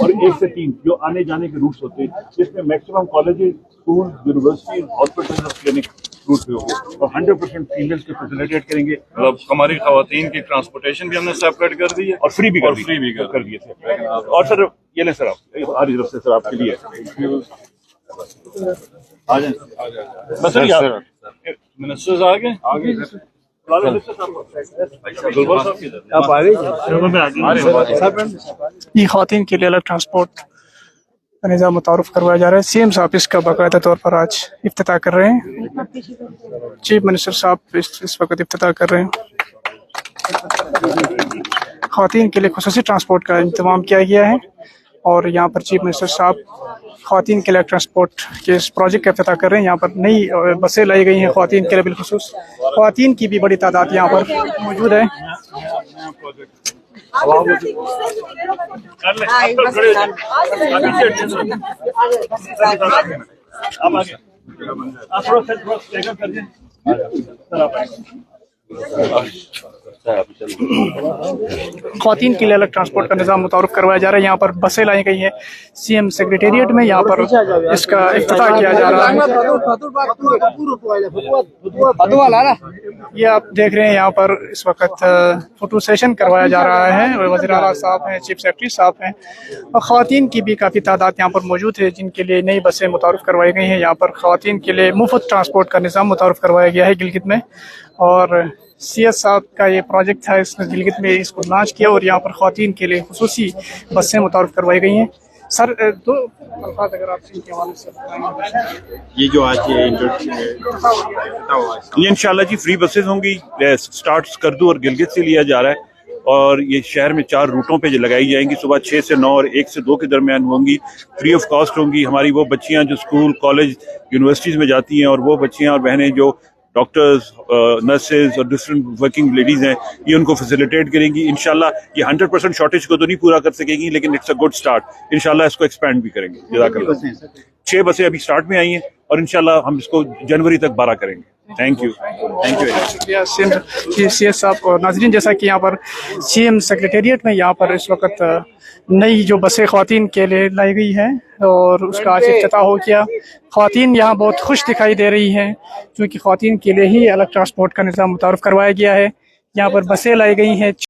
और 1 से 3 जो आने जाने के रूट्स होते हैं, जिसमें maximum colleges, school, universities, hospital और क्लिनिक रूट पे होंगे और 100% फीमेल्स को फैसिलिटेट करेंगे। मतलब हमारी खवातीन की ट्रांसपोर्टेशन भी हमने सेपरेट कर दी है और फ्री भी कर दी दिए थे। और सर ये लें सर, आप हमारी तरफ से सर आपके लिए आ जाए बस सर। मिनिस्टर्स आ गए आप आ गए। ये ख़वातीन के लिए अलग ट्रांसपोर्ट का निज़ाम मुतारुफ करवाया जा रहा है। CM साहब इसका बाकायदा तौर पर आज इफ्तिताह कर रहे हैं। चीफ मिनिस्टर साहब इस वक्त इफ्तिताह कर रहे हैं। ख़वातीन के लिए खुसूसी ट्रांसपोर्ट का इंतज़ाम किया गया है और यहाँ पर चीफ मिनिस्टर साहब ख़वातीन के लिए ट्रांसपोर्ट के इस प्रोजेक्ट का इफ्तिताह कर रहे हैं। यहाँ पर नई बसें लाई गई हैं ख़वातीन के लिए, बिलखुसूस ख़वातीन की भी बड़ी तादाद यहाँ पर मौजूद है। ख़वातीन के लिए अलग ट्रांसपोर्ट का निज़ाम मुतारुफ करवाया जा रहा है। यहाँ पर बसें लाई गई हैं CM सेक्रेटेरिएट में, यहाँ पर इसका इफ्तिताह किया जा रहा है। ये आप देख रहे हैं यहाँ पर इस वक्त फोटो सेशन करवाया जा रहा है। वज़ीर आला साहब हैं, चीफ सेक्रेटरी साहब हैं और ख़वातीन की भी काफ़ी तादाद यहाँ पर मौजूद है जिनके लिए नई बसें मुतारुफ करवाई गई हैं। यहाँ पर ख़वातीन के लिए मुफ्त ट्रांसपोर्ट का निज़ाम मुतारुफ करवाया गया है गिलगित में और CS साहब का ये प्रोजेक्ट था, इसने गिलगित में इसको लॉन्च किया और यहाँ पर ख़वातीन के लिए खुसूसी बसें मुतारुफ करवाई गई हैं। सर दो अल्फाज अगर आप इनके हवाले से बताएंगे। ये जो आज ये इंशाल्लाह जी फ्री बसेस होंगी। स्टार्ट स्कर्दू और गिलगित से लिया जा रहा है और ये शहर में 4 रूटों पे लगाई जाएंगी। सुबह 6 से 9 और 1 से 2 के दरमियान होंगी। फ्री ऑफ कॉस्ट होंगी। हमारी वो बच्चियां जो स्कूल, कॉलेज, यूनिवर्सिटीज़ में जाती हैं और वो बच्चियां और बहनें जो डॉक्टर्स, नर्सेज और डिफरेंट वर्किंग लेडीज़ हैं, ये उनको फैसिलिटेट करेंगी। इंशाल्लाह ये 100% शॉर्टेज को तो नहीं पूरा कर सकेगी लेकिन इट्स अ गुड स्टार्ट। इंशाल्लाह इसको एक्सपेंड भी करेंगे। जज़ाकल्लाह। 6 बसें अभी स्टार्ट में आई हैं और इंशाल्लाह हम इसको जनवरी तक 12 करेंगे। थैंक यू शुक्रिया CS साहब और नाज़रीन। जैसा कि यहाँ पर CM सेक्रेटेरिएट में यहाँ पर इस वक्त नई जो बसें ख़वातीन के लिए लाई गई हैं और उसका आज इफ्तिताह हो गया। ख़वातीन यहाँ बहुत खुश दिखाई दे रही हैं क्योंकि ख़वातीन के लिए ही अलग ट्रांसपोर्ट का निज़ाम मुतारुफ करवाया गया है। यहाँ पर बसें लाई गई हैं।